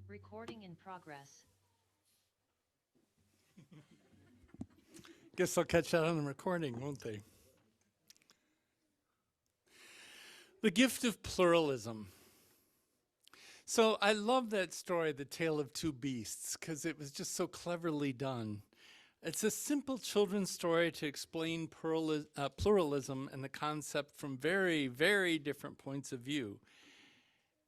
Recording in progress. Guess I'll catch that on the recording, won't they? The gift of pluralism. So I love that story, The Tale of Two Beasts, because it was just so cleverly done. It's a simple children's story to explain pluralism and the concept from very, very different points of view.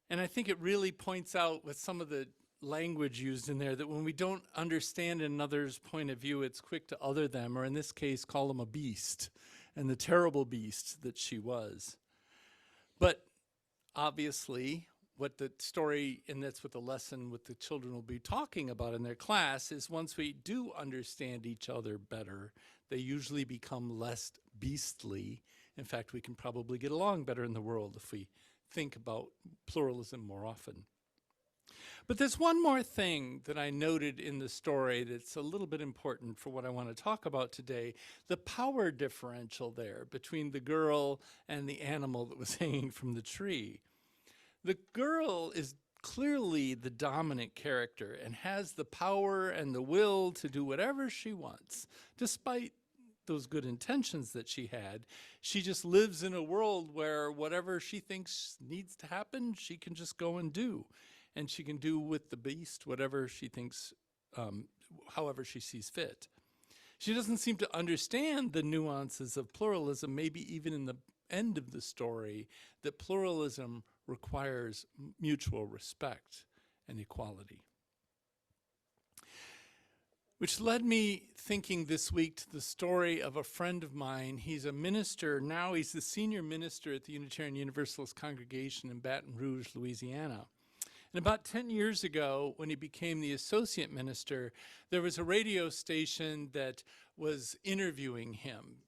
And I think it really points out with some of the language used in there that when we don't understand another's point of view, it's quick to other them, or in this case, call them a beast, and the terrible beast that she was. But obviously, what the story, and that's what the lesson what the children will be talking about in their class, is once we do understand each other better, they usually become less beastly. In fact, we can probably get along better in the world if we think about pluralism more often. But there's one more thing that I noted in the story that's a little bit important for what I want to talk about today, the power differential there between the girl and the animal that was hanging from the tree. The girl is clearly the dominant character and has the power and the will to do whatever she wants, despite those good intentions that she had. She just lives in a world where whatever she thinks needs to happen, she can just go and do. And she can do with the beast whatever she thinks, however she sees fit. She doesn't seem to understand the nuances of pluralism, maybe even in the end of the story, that pluralism requires mutual respect and equality. Which led me thinking this week to the story of a friend of mine. He's a minister. Now he's the senior minister at the Unitarian Universalist congregation in Baton Rouge, Louisiana. And about 10 years ago, when he became the associate minister, there was a radio station that was interviewing him.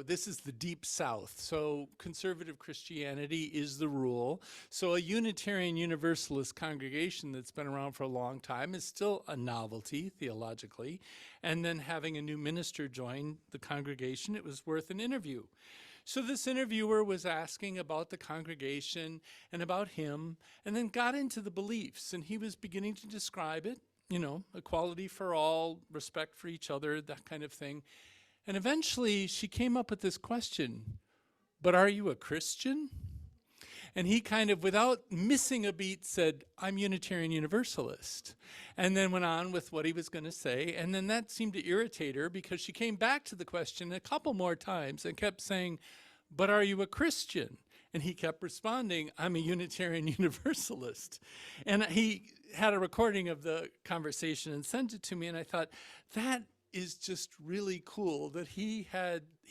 This is the Deep South, so conservative Christianity is the rule. So a Unitarian Universalist congregation that's been around for a long time is still a novelty theologically. And then having a new minister join the congregation, it was worth an interview. So this interviewer was asking about the congregation and about him, and then got into the beliefs, and he was beginning to describe it, equality for all, respect for each other, that kind of thing. And eventually she came up with this question, but are you a Christian? And he kind of, without missing a beat, said, I'm Unitarian Universalist. And then went on with what he was going to say. And then that seemed to irritate her because she came back to the question a couple more times and kept saying, but are you a Christian? And he kept responding, I'm a Unitarian Universalist. And he had a recording of the conversation and sent it to me. And I thought, that is just really cool that he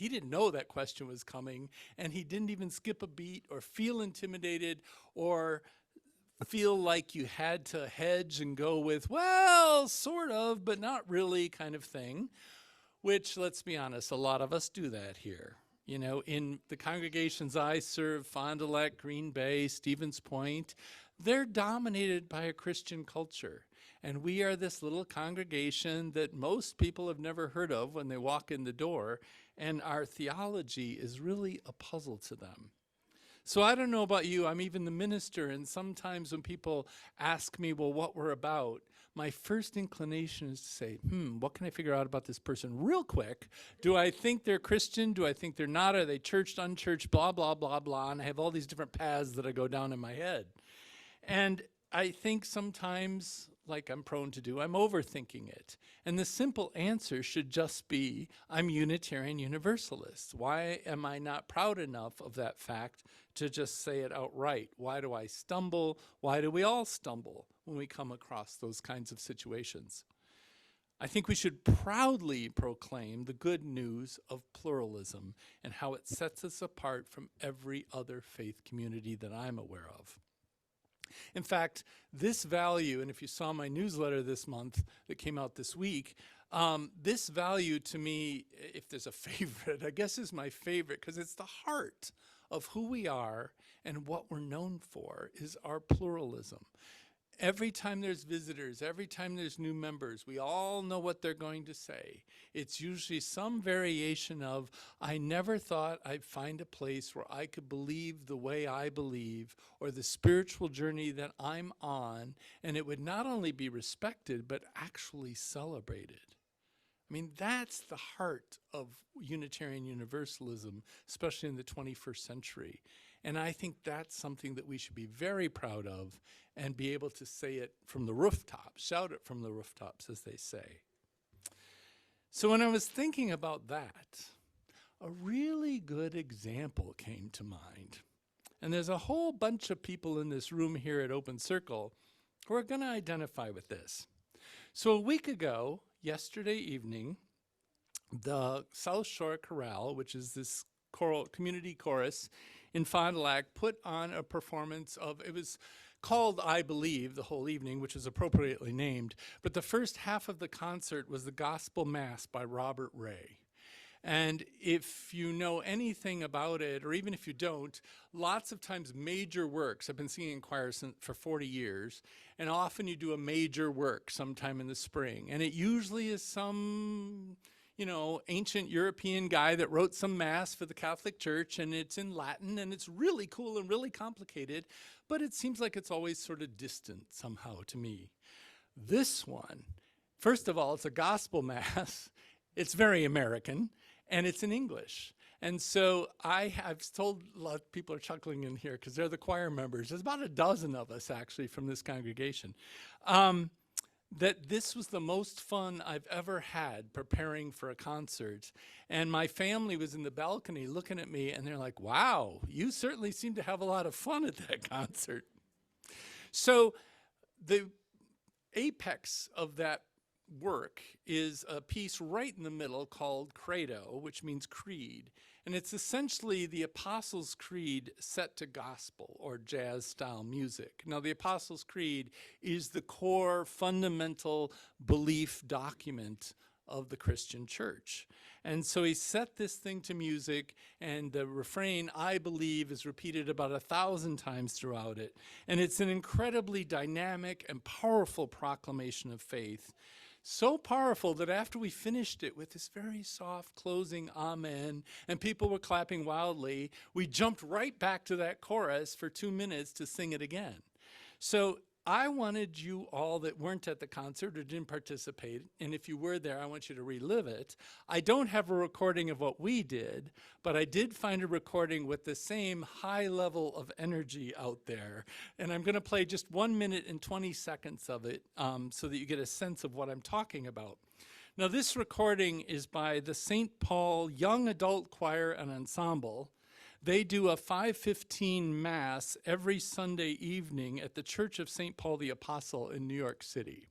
didn't know that question was coming, and he didn't even skip a beat or feel intimidated or feel like you had to hedge and go with, well, sort of, but not really kind of thing, which, let's be honest, a lot of us do that here. In the congregations I serve, Fond du Lac, Green Bay, Stevens Point, they're dominated by a Christian culture. And we are this little congregation that most people have never heard of when they walk in the door, and our theology is really a puzzle to them. So I don't know about you, I'm even the minister, and sometimes when people ask me, well, what we're about, my first inclination is to say, what can I figure out about this person real quick? Do I think they're Christian? Do I think they're not? Are they churched, unchurched, blah, blah, blah, blah, and I have all these different paths that I go down in my head. And I think sometimes, like I'm prone to do, I'm overthinking it. And the simple answer should just be, I'm Unitarian Universalist. Why am I not proud enough of that fact to just say it outright? Why do I stumble? Why do we all stumble when we come across those kinds of situations? I think we should proudly proclaim the good news of pluralism and how it sets us apart from every other faith community that I'm aware of. In fact, this value, and if you saw my newsletter this month that came out this week, this value to me, if there's a favorite, I guess is my favorite because it's the heart of who we are and what we're known for is our pluralism. every time there's visitors, every time there's new members, we all know what they're going to say. It's usually some variation of, I never thought I'd find a place where I could believe the way I believe, or the spiritual journey that I'm on, and it would not only be respected, but actually celebrated. I mean, that's the heart of Unitarian Universalism, especially in the 21st century. And I think that's something that we should be very proud of and be able to say it from the rooftops, shout it from the rooftops, as they say. So when I was thinking about that, a really good example came to mind. And there's a whole bunch of people in this room here at Open Circle who are going to identify with this. So a week ago, yesterday evening, the South Shore Chorale, which is this community chorus in Fond du Lac, put on a performance of, it was called I Believe the whole evening, which is appropriately named, but the first half of the concert was the Gospel Mass by Robert Ray. And if you know anything about it, or even if you don't, lots of times major works, I've been singing in choirs for 40 years, and often you do a major work sometime in the spring. And it usually is some, you know, ancient European guy that wrote some mass for the Catholic Church, and it's in Latin, and it's really cool and really complicated, but it seems like it's always sort of distant somehow to me. This one, first of all, it's a gospel mass. It's very American. And it's in English. And so I've told a lot of people are chuckling in here because they're the choir members. There's about a dozen of us actually from this congregation. That this was the most fun I've ever had preparing for a concert. And my family was in the balcony looking at me and they're like, wow, you certainly seem to have a lot of fun at that concert. So the apex of that work is a piece right in the middle called Credo, which means creed. And it's essentially the Apostles' Creed set to gospel or jazz style music. Now, the Apostles' Creed is the core fundamental belief document of the Christian church. And so he set this thing to music, and the refrain, I believe, is repeated about 1,000 times throughout it. And it's an incredibly dynamic and powerful proclamation of faith. So powerful that after we finished it with this very soft closing amen, and people were clapping wildly, we jumped right back to that chorus for 2 minutes to sing it again. So I wanted you all that weren't at the concert or didn't participate, and if you were there, I want you to relive it. I don't have a recording of what we did, but I did find a recording with the same high level of energy out there. And I'm going to play just 1 minute and 20 seconds of it so that you get a sense of what I'm talking about. Now, this recording is by the St. Paul Young Adult Choir and Ensemble. They do a 5:15 Mass every Sunday evening at the Church of St. Paul the Apostle in New York City.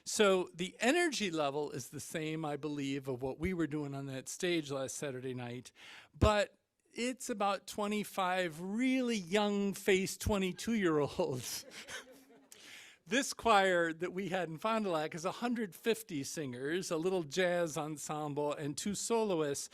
So the energy level is the same, I believe, of what we were doing on that stage last Saturday night, but it's about 25 really young-faced 22-year-olds. This choir that we had in Fond du Lac is 150 singers, a little jazz ensemble, and 2 soloists.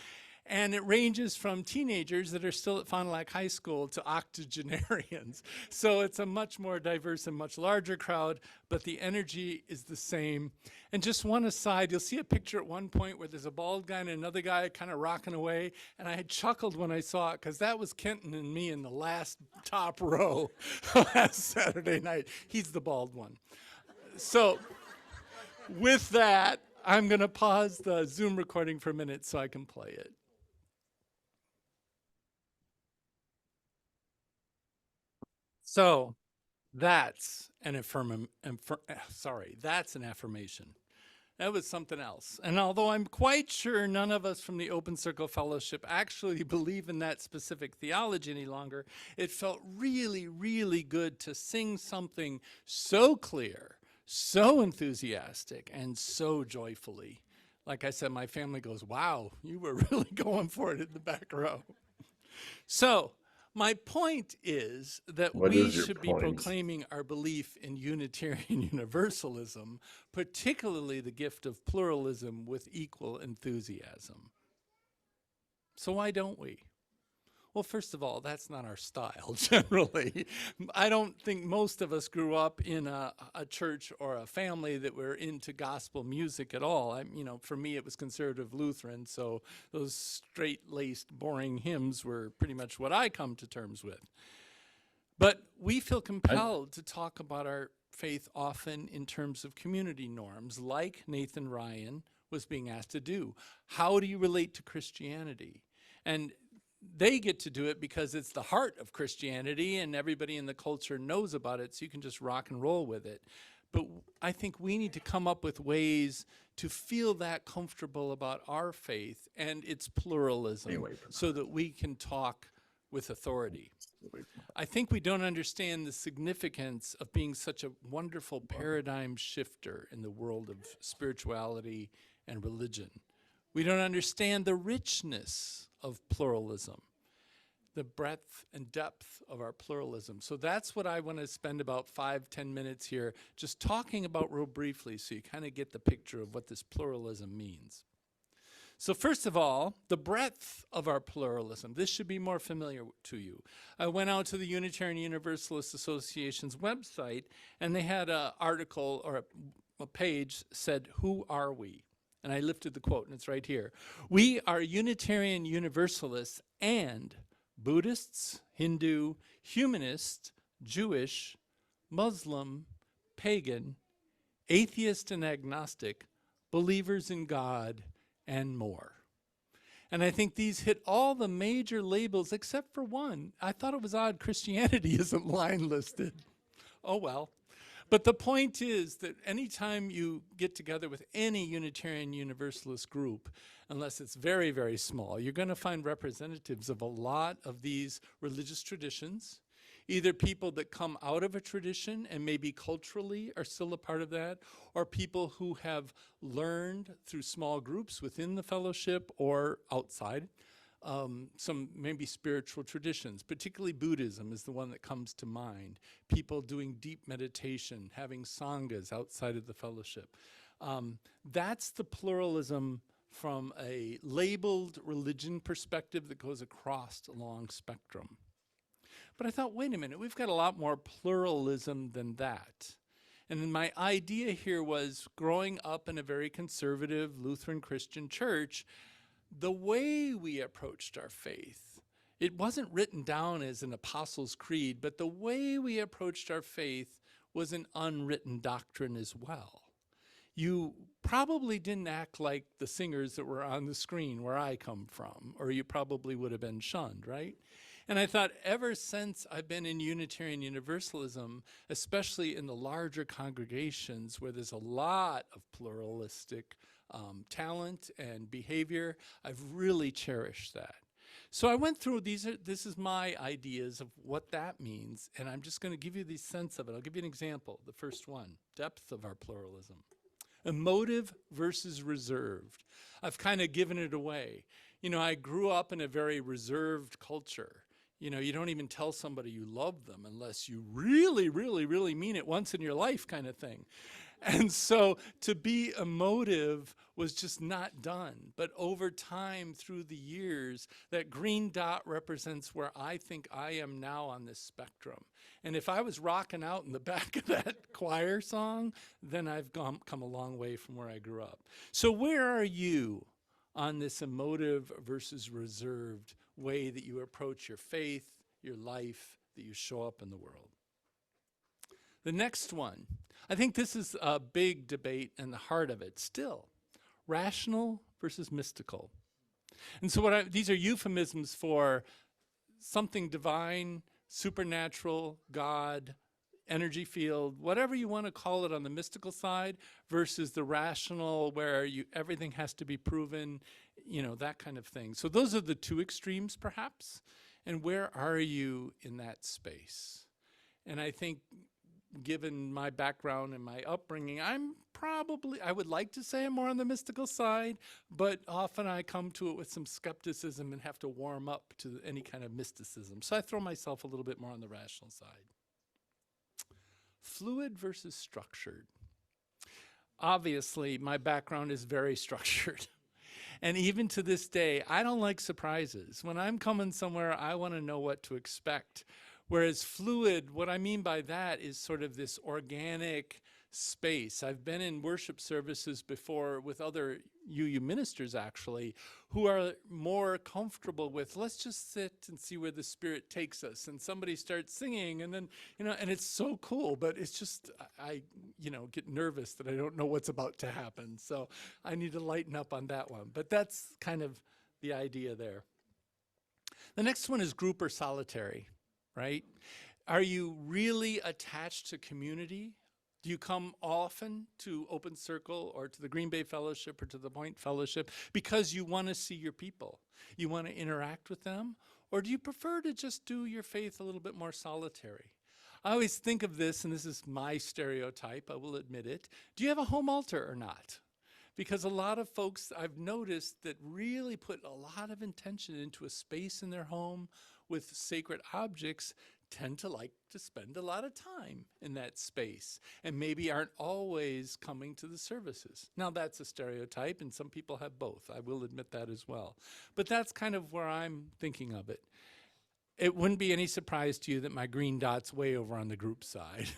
And it ranges from teenagers that are still at Fond du Lac High School to octogenarians. So it's a much more diverse and much larger crowd, but the energy is the same. And just one aside, you'll see a picture at one point where there's a bald guy and another guy kind of rocking away. And I had chuckled when I saw it because that was Kenton and me in the last top row last Saturday night. He's the bald one. So with that, I'm going to pause the Zoom recording for a minute so I can play it. So that's an that's an affirmation. That was something else. And although I'm quite sure none of us from the Open Circle Fellowship actually believe in that specific theology any longer, it felt really, really good to sing something so clear, so enthusiastic, and so joyfully. Like I said, my family goes, wow, you were really going for it in the back row. So my point is that we should be proclaiming our belief in Unitarian Universalism, particularly the gift of pluralism, with equal enthusiasm. So why don't we? Well, first of all, that's not our style generally. I don't think most of us grew up in a church or a family that were into gospel music at all. For me, it was conservative Lutheran, so those straight-laced, boring hymns were pretty much what I come to terms with. But we feel compelled to talk about our faith often in terms of community norms, like Nathan Ryan was being asked to do. How do you relate to Christianity? And they get to do it because it's the heart of Christianity and everybody in the culture knows about it, so you can just rock and roll with it. But I think we need to come up with ways to feel that comfortable about our faith and its pluralism so that we can talk with authority. I think we don't understand the significance of being such a wonderful paradigm shifter in the world of spirituality and religion. We don't understand the richness of pluralism, the breadth and depth of our pluralism. So that's what I want to spend about 5-10 minutes here just talking about real briefly so you kind of get the picture of what this pluralism means. So first of all, the breadth of our pluralism. This should be more familiar to you. I went out to the Unitarian Universalist Association's website, and they had an article or a page said, "Who are we?" And I lifted the quote, and it's right here. "We are Unitarian Universalists and Buddhists, Hindu, humanist, Jewish, Muslim, pagan, atheist and agnostic, believers in God, and more." And I think these hit all the major labels except for one. I thought it was odd Christianity isn't line listed. Oh well. But the point is that anytime you get together with any Unitarian Universalist group, unless it's very, very small, you're going to find representatives of a lot of these religious traditions, either people that come out of a tradition and maybe culturally are still a part of that, or people who have learned through small groups within the fellowship or outside, some maybe spiritual traditions, particularly Buddhism is the one that comes to mind. People doing deep meditation, having sanghas outside of the fellowship. That's the pluralism from a labeled religion perspective that goes across a long spectrum. But I thought, wait a minute, we've got a lot more pluralism than that. And then my idea here was, growing up in a very conservative Lutheran Christian church, the way we approached our faith, it wasn't written down as an Apostles' Creed, but the way we approached our faith was an unwritten doctrine as well. You probably didn't act like the singers that were on the screen where I come from, or you probably would have been shunned, right? And I thought ever since I've been in Unitarian Universalism, especially in the larger congregations where there's a lot of pluralistic talent and behavior, I've really cherished that. So I went through this is my ideas of what that means, and I'm just going to give you the sense of it. I'll give you an example. The first one, depth of our pluralism. Emotive versus reserved. I've kind of given it away. I grew up in a very reserved culture. You don't even tell somebody you love them unless you really, really, really mean it once in your life kind of thing. And so to be emotive was just not done. But over time, through the years, that green dot represents where I think I am now on this spectrum. And if I was rocking out in the back of that choir song, then I've come a long way from where I grew up. So where are you on this emotive versus reserved way that you approach your faith, your life, that you show up in the world? The next one, I think this is a big debate and the heart of it still, rational versus mystical. And so these are euphemisms for something divine, supernatural, God, energy field, whatever you want to call it on the mystical side, versus the rational where everything has to be proven, that kind of thing. So those are the two extremes perhaps. And where are you in that space? And I think given my background and my upbringing, I would like to say I'm more on the mystical side, but often I come to it with some skepticism and have to warm up to any kind of mysticism. So I throw myself a little bit more on the rational side. Fluid versus structured. Obviously, my background is very structured. And even to this day, I don't like surprises. When I'm coming somewhere, I want to know what to expect. Whereas fluid, what I mean by that is sort of this organic space. I've been in worship services before with other UU ministers actually, who are more comfortable with, let's just sit and see where the Spirit takes us. And somebody starts singing and then, and it's so cool, but it's just, I get nervous that I don't know what's about to happen. So I need to lighten up on that one. But that's kind of the idea there. The next one is group or solitary, right? Are you really attached to community? Do you come often to Open Circle or to the Green Bay Fellowship or to the Point Fellowship because you want to see your people? You want to interact with them? Or do you prefer to just do your faith a little bit more solitary? I always think of this, and this is my stereotype, I will admit it. Do you have a home altar or not? Because a lot of folks I've noticed that really put a lot of intention into a space in their home with sacred objects tend to like to spend a lot of time in that space and maybe aren't always coming to the services. Now that's a stereotype and some people have both. I will admit that as well. But that's kind of where I'm thinking of it. It wouldn't be any surprise to you that my green dot's way over on the group side.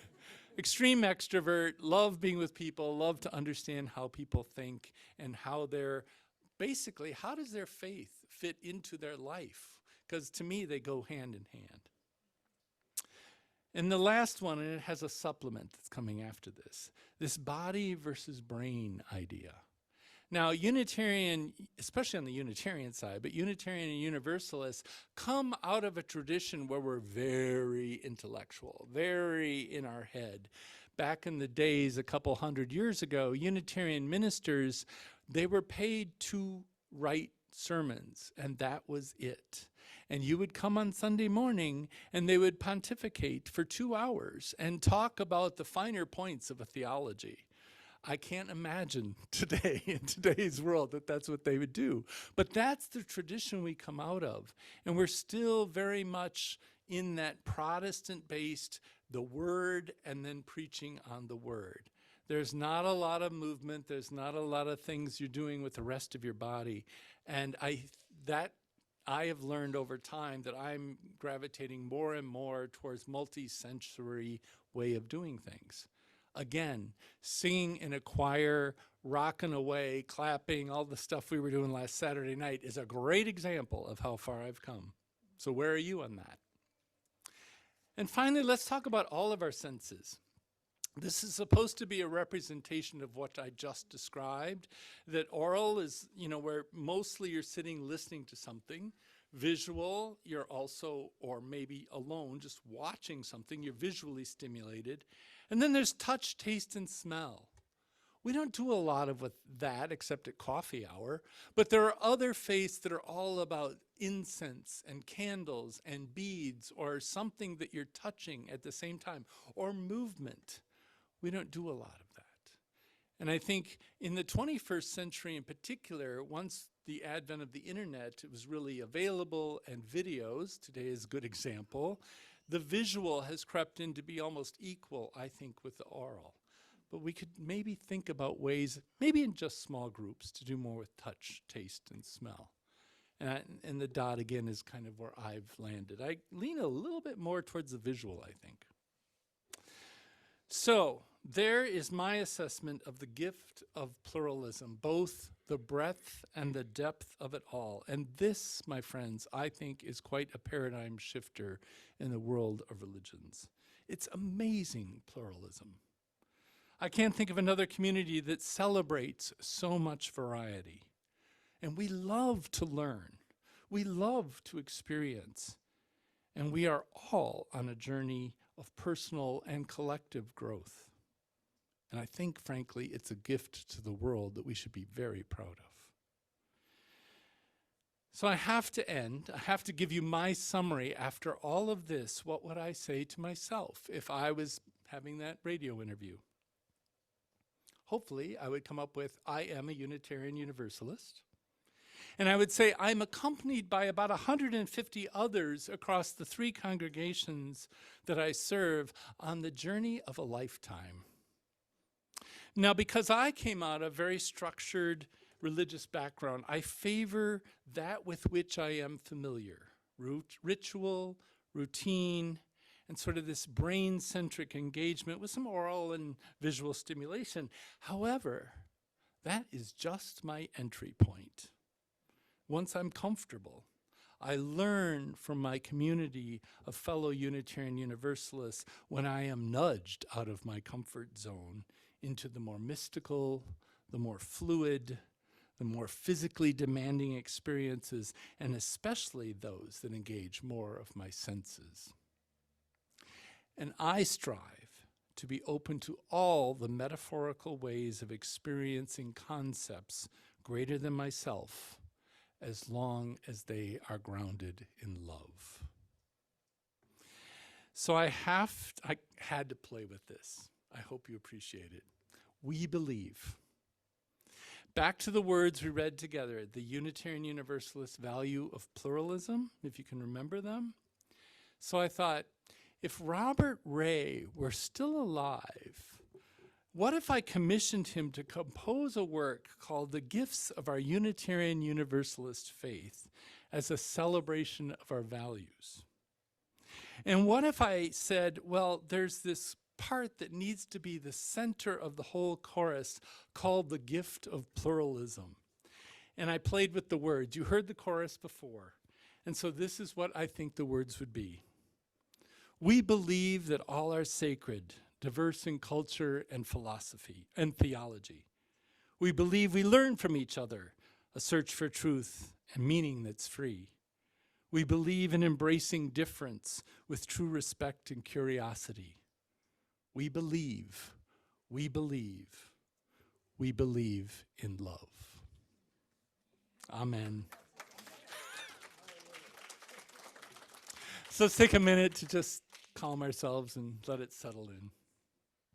Extreme extrovert, love being with people, love to understand how people think and how basically, how does their faith fit into their life? Because to me, they go hand in hand. And the last one, and it has a supplement that's coming after this body versus brain idea. Now, Unitarian, especially on the Unitarian side, but Unitarian and Universalists come out of a tradition where we're very intellectual, very in our head. Back in the days, a couple hundred years ago, Unitarian ministers, they were paid to write sermons, and that was it. And you would come on Sunday morning and they would pontificate for 2 hours and talk about the finer points of a theology. I can't imagine today, in today's world, that that's what they would do. But that's the tradition we come out of. And we're still very much in that Protestant-based, the word and then preaching on the word. There's not a lot of movement. There's not a lot of things you're doing with the rest of your body. And I have learned over time that I'm gravitating more and more towards multi-sensory way of doing things. Again, singing in a choir, rocking away, clapping, all the stuff we were doing last Saturday night is a great example of how far I've come. So where are you on that? And finally, let's talk about all of our senses. This is supposed to be a representation of what I just described, that oral is, where mostly you're sitting listening to something. Visual, you're also, or maybe alone, just watching something, you're visually stimulated. And then there's touch, taste, and smell. We don't do a lot of that except at coffee hour, but there are other faiths that are all about incense and candles and beads or something that you're touching at the same time, or movement. We don't do a lot of that. And I think in the 21st century in particular, once the advent of the internet, it was really available, and videos, today is a good example, the visual has crept in to be almost equal, I think, with the oral. But we could maybe think about ways, maybe in just small groups, to do more with touch, taste, and smell. And the dot, again, is kind of where I've landed. I lean a little bit more towards the visual, I think. So there is my assessment of the gift of pluralism, both the breadth and the depth of it all. And this, my friends, I think is quite a paradigm shifter in the world of religions. It's amazing pluralism. I can't think of another community that celebrates so much variety. And we love to learn. We love to experience. And we are all on a journey of personal and collective growth. And I think, frankly, it's a gift to the world that we should be very proud of. So I have to end. I have to give you my summary. After all of this, what would I say to myself if I was having that radio interview? Hopefully, I would come up with, I am a Unitarian Universalist. And I would say I'm accompanied by about 150 others across the 3 congregations that I serve on the journey of a lifetime. Now, because I came out of very structured religious background, I favor that with which I am familiar. Ritual, routine, and sort of this brain-centric engagement with some oral and visual stimulation. However, that is just my entry point. Once I'm comfortable, I learn from my community of fellow Unitarian Universalists when I am nudged out of my comfort zone into the more mystical, the more fluid, the more physically demanding experiences, and especially those that engage more of my senses. And I strive to be open to all the metaphorical ways of experiencing concepts greater than myself, as long as they are grounded in love. So I had to play with this. I hope you appreciate it. We believe. Back to the words we read together, the Unitarian Universalist value of pluralism, if you can remember them. So I thought, if Robert Ray were still alive, what if I commissioned him to compose a work called The Gifts of Our Unitarian Universalist Faith as a celebration of our values? And what if I said, well, there's this part that needs to be the center of the whole chorus called the gift of pluralism. And I played with the words. You heard the chorus before. And so this is what I think the words would be. We believe that all are sacred, diverse in culture and philosophy and theology. We believe we learn from each other, a search for truth and meaning that's free. We believe in embracing difference with true respect and curiosity. We believe, we believe, we believe in love. Amen. So let's take a minute to just calm ourselves and let it settle in.